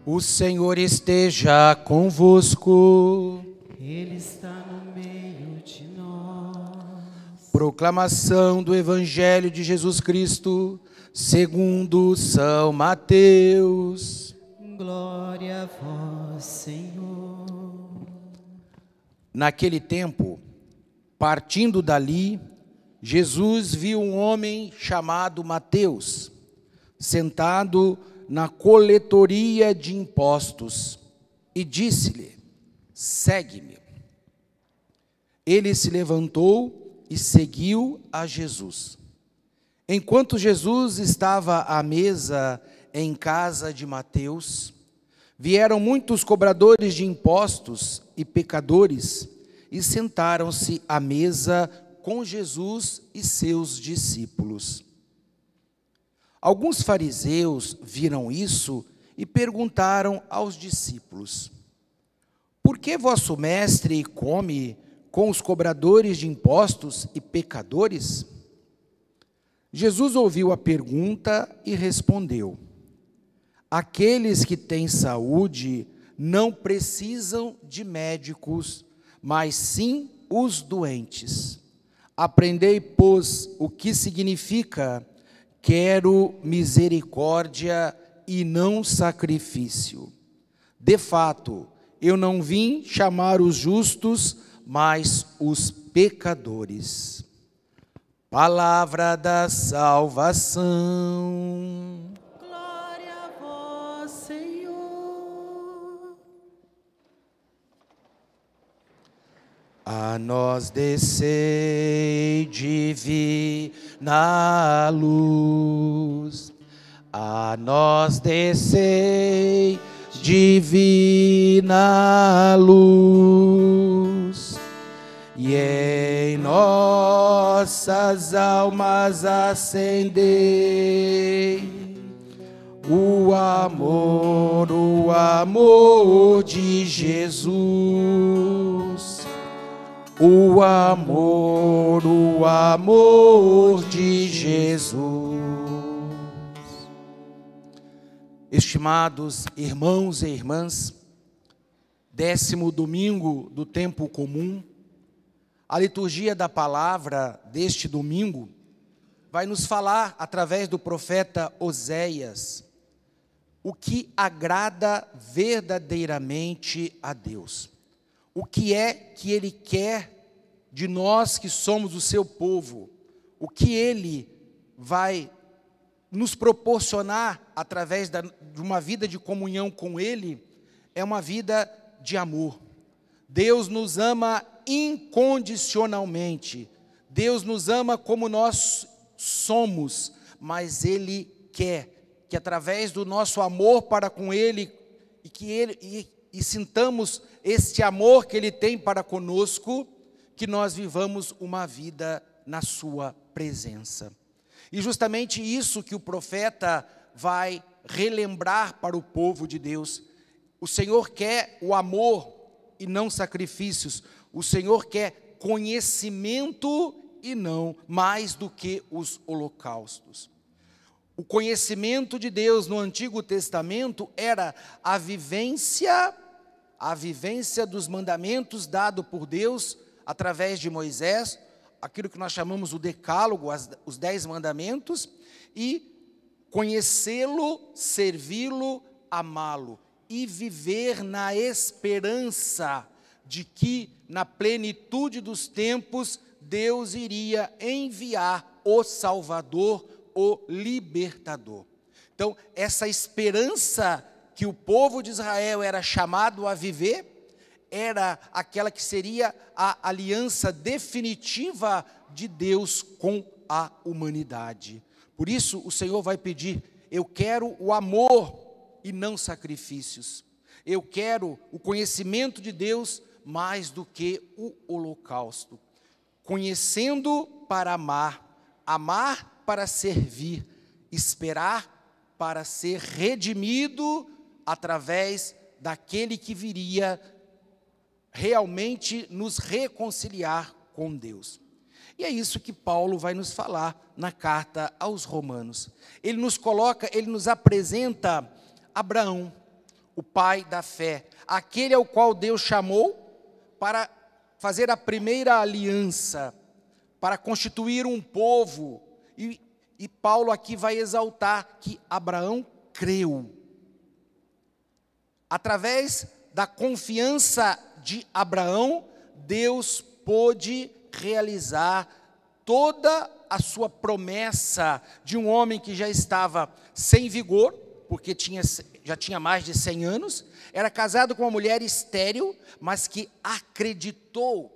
O Senhor esteja convosco. Ele está no meio de nós. Proclamação do Evangelho de Jesus Cristo, segundo São Mateus. Glória a vós, Senhor. Naquele tempo, partindo dali, Jesus viu um homem chamado Mateus, sentado na coletoria de impostos, e disse-lhe: segue-me. Ele se levantou e seguiu a Jesus. Enquanto Jesus estava à mesa em casa de Mateus, vieram muitos cobradores de impostos e pecadores e sentaram-se à mesa com Jesus e seus discípulos. Alguns fariseus viram isso e perguntaram aos discípulos: por que vosso mestre come com os cobradores de impostos e pecadores? Jesus ouviu a pergunta e respondeu: aqueles que têm saúde não precisam de médicos, mas sim os doentes. Aprendei, pois, o que significa: quero misericórdia e não sacrifício. De fato, eu não vim chamar os justos, mas os pecadores. Palavra da salvação. Glória a vós, Senhor. A nós descei divina luz, a nós descei divina luz, e em nossas almas acendei o amor de Jesus. O amor de Jesus. Estimados irmãos e irmãs, 10º domingo do tempo comum, a liturgia da palavra deste domingo vai nos falar, através do profeta Oséias, o que agrada verdadeiramente a Deus. O que é que Ele quer de nós que somos o seu povo? O que Ele vai nos proporcionar através de uma vida de comunhão com Ele é uma vida de amor. Deus nos ama incondicionalmente. Deus nos ama como nós somos, mas Ele quer que através do nosso amor para com Ele e sintamos este amor que Ele tem para conosco, que nós vivamos uma vida na sua presença. E justamente isso que o profeta vai relembrar para o povo de Deus. O Senhor quer o amor e não sacrifícios. O Senhor quer conhecimento e não mais do que os holocaustos. O conhecimento de Deus no Antigo Testamento era a vivência dos mandamentos dado por Deus através de Moisés, aquilo que nós chamamos o decálogo, os 10 mandamentos, e conhecê-lo, servi-lo, amá-lo, e viver na esperança de que na plenitude dos tempos Deus iria enviar o Salvador, o Libertador. Então, essa esperança que o povo de Israel era chamado a viver, era aquela que seria a aliança definitiva de Deus com a humanidade. Por isso, o Senhor vai pedir: eu quero o amor e não sacrifícios. Eu quero o conhecimento de Deus mais do que o holocausto. Conhecendo para amar, amar para servir, esperar para ser redimido através daquele que viria realmente nos reconciliar com Deus. E é isso que Paulo vai nos falar na carta aos Romanos. Ele nos apresenta Abraão, o pai da fé, aquele ao qual Deus chamou para fazer a primeira aliança, para constituir um povo. E Paulo aqui vai exaltar que Abraão creu. Através da confiança de Abraão, Deus pôde realizar toda a sua promessa de um homem que já estava sem vigor, porque já tinha mais de 100 anos, era casado com uma mulher estéril, mas que acreditou,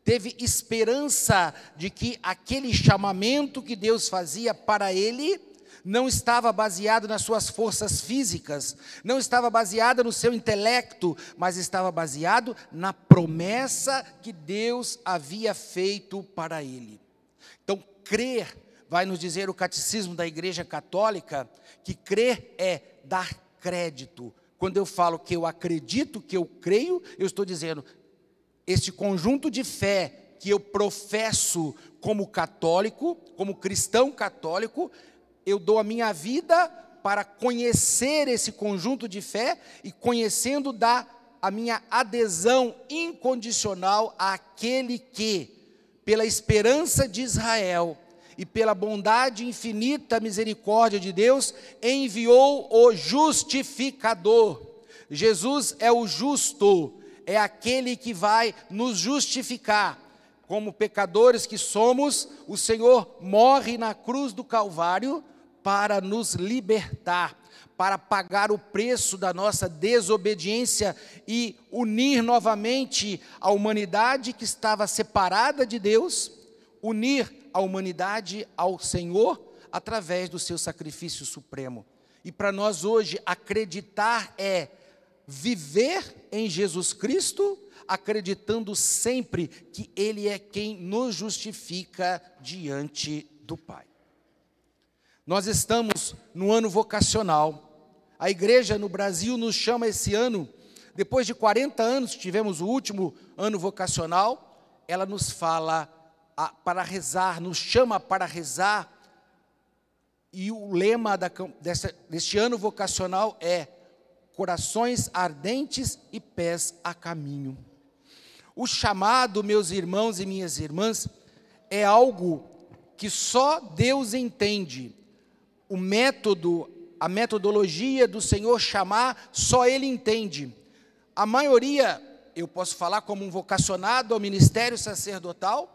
teve esperança de que aquele chamamento que Deus fazia para ele não estava baseado nas suas forças físicas, não estava baseado no seu intelecto, mas estava baseado na promessa que Deus havia feito para ele. Então, crer, vai nos dizer o Catecismo da Igreja Católica, que crer é dar crédito. Quando eu falo que eu acredito, que eu creio, eu estou dizendo, este conjunto de fé que eu professo como católico, como cristão católico, eu dou a minha vida para conhecer esse conjunto de fé e, conhecendo, dar a minha adesão incondicional àquele que, pela esperança de Israel e pela bondade infinita misericórdia de Deus, enviou o justificador. Jesus é o justo, é aquele que vai nos justificar. Como pecadores que somos, o Senhor morre na cruz do Calvário para nos libertar, para pagar o preço da nossa desobediência e unir novamente a humanidade que estava separada de Deus, unir a humanidade ao Senhor através do seu sacrifício supremo. E para nós hoje, acreditar é viver em Jesus Cristo, acreditando sempre que Ele é quem nos justifica diante do Pai. Nós estamos no ano vocacional. A igreja no Brasil nos chama esse ano, depois de 40 anos, tivemos o último ano vocacional, ela nos fala para rezar, nos chama para rezar, e o lema deste ano vocacional é corações ardentes e pés a caminho. O chamado, meus irmãos e minhas irmãs, é algo que só Deus entende. O método, a metodologia do Senhor chamar, só Ele entende. A maioria, eu posso falar como um vocacionado ao ministério sacerdotal,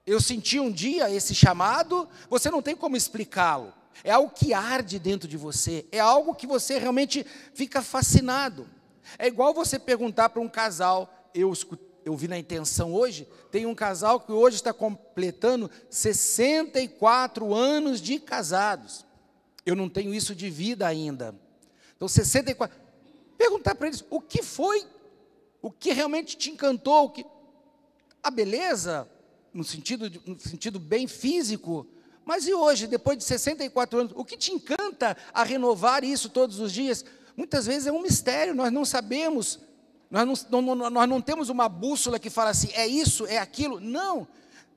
eu senti um dia esse chamado, você não tem como explicá-lo. É algo que arde dentro de você, é algo que você realmente fica fascinado. É igual você perguntar para um casal, eu vi na intenção hoje, tem um casal que hoje está completando 64 anos de casados. Eu não tenho isso de vida ainda. Então, 64. Perguntar para eles, o que foi, o que realmente te encantou, a beleza, no sentido bem físico, mas e hoje, depois de 64 anos, o que te encanta a renovar isso todos os dias? Muitas vezes é um mistério, nós não sabemos. Nós não temos uma bússola que fala assim, é isso, é aquilo. Não,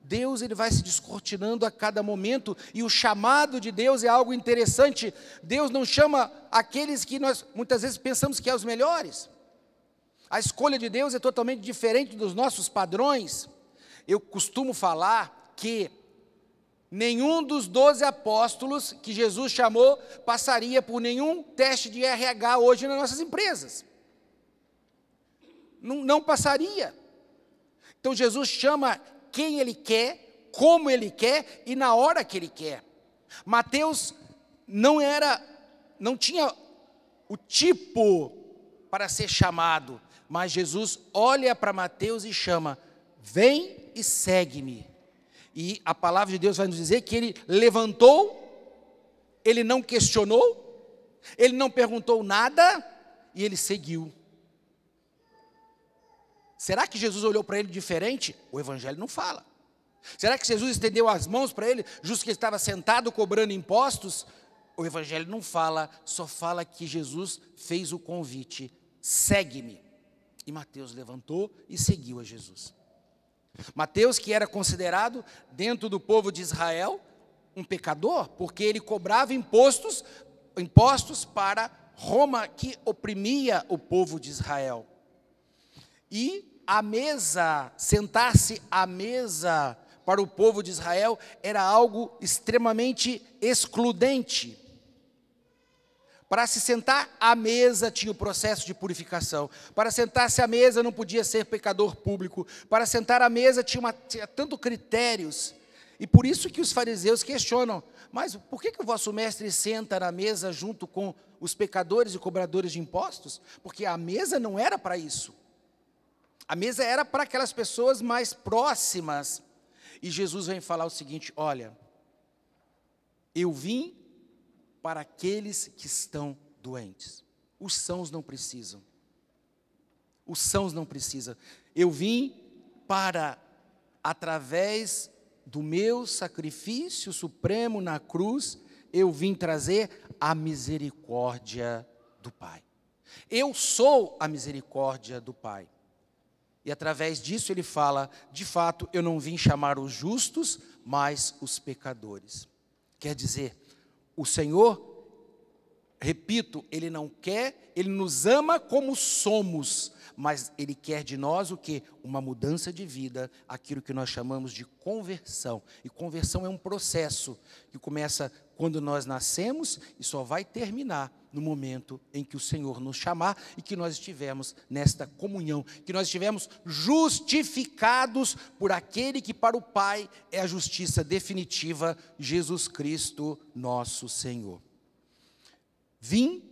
Deus ele vai se descortinando a cada momento, e o chamado de Deus é algo interessante. Deus não chama aqueles que nós muitas vezes pensamos que é os melhores. A escolha de Deus é totalmente diferente dos nossos padrões. Eu costumo falar que nenhum dos 12 apóstolos que Jesus chamou passaria por nenhum teste de RH hoje nas nossas empresas. Não passaria. Então Jesus chama quem Ele quer, como Ele quer e na hora que Ele quer. Mateus não tinha o tipo para ser chamado, mas Jesus olha para Mateus e chama, vem e segue-me. E a palavra de Deus vai nos dizer que Ele levantou, Ele não questionou, Ele não perguntou nada e Ele seguiu. Será que Jesus olhou para ele diferente? O Evangelho não fala. Será que Jesus estendeu as mãos para ele, justo que ele estava sentado cobrando impostos? O Evangelho não fala, só fala que Jesus fez o convite, segue-me. E Mateus levantou e seguiu a Jesus. Mateus, que era considerado, dentro do povo de Israel, um pecador, porque ele cobrava impostos para Roma que oprimia o povo de Israel. E a mesa, sentar-se à mesa para o povo de Israel era algo extremamente excludente. Para se sentar à mesa tinha o processo de purificação. Para sentar-se à mesa não podia ser pecador público. Para sentar à mesa tinha tanto critérios. E por isso que os fariseus questionam, mas por que o vosso mestre senta na mesa junto com os pecadores e cobradores de impostos? Porque a mesa não era para isso. A mesa era para aquelas pessoas mais próximas. E Jesus vem falar o seguinte, olha, eu vim para aqueles que estão doentes. Os sãos não precisam. Os sãos não precisam. Eu vim para, através do meu sacrifício supremo na cruz, eu vim trazer a misericórdia do Pai. Eu sou a misericórdia do Pai. E através disso ele fala, de fato, eu não vim chamar os justos, mas os pecadores. Quer dizer, o Senhor, repito, Ele não quer, Ele nos ama como somos, mas Ele quer de nós o quê? Uma mudança de vida, aquilo que nós chamamos de conversão. E conversão é um processo que começa quando nós nascemos e só vai terminar no momento em que o Senhor nos chamar e que nós estivermos nesta comunhão, que nós estivermos justificados por aquele que para o Pai é a justiça definitiva, Jesus Cristo, nosso Senhor. Vim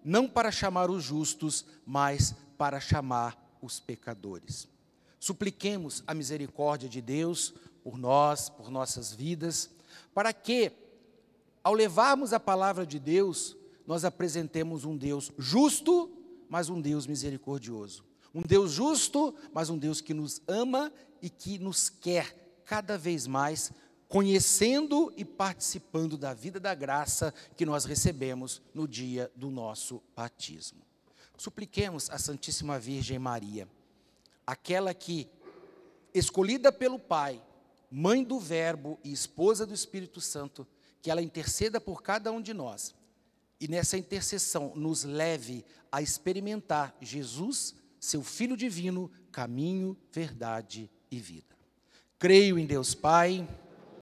não para chamar os justos, mas para chamar os pecadores. Supliquemos a misericórdia de Deus por nós, por nossas vidas, para que, ao levarmos a palavra de Deus, nós apresentemos um Deus justo, mas um Deus misericordioso. Um Deus justo, mas um Deus que nos ama e que nos quer cada vez mais, conhecendo e participando da vida da graça que nós recebemos no dia do nosso batismo. Supliquemos a Santíssima Virgem Maria, aquela que, escolhida pelo Pai, mãe do Verbo e esposa do Espírito Santo, que ela interceda por cada um de nós, e nessa intercessão nos leve a experimentar Jesus, seu Filho divino, caminho, verdade e vida. Creio em Deus Pai,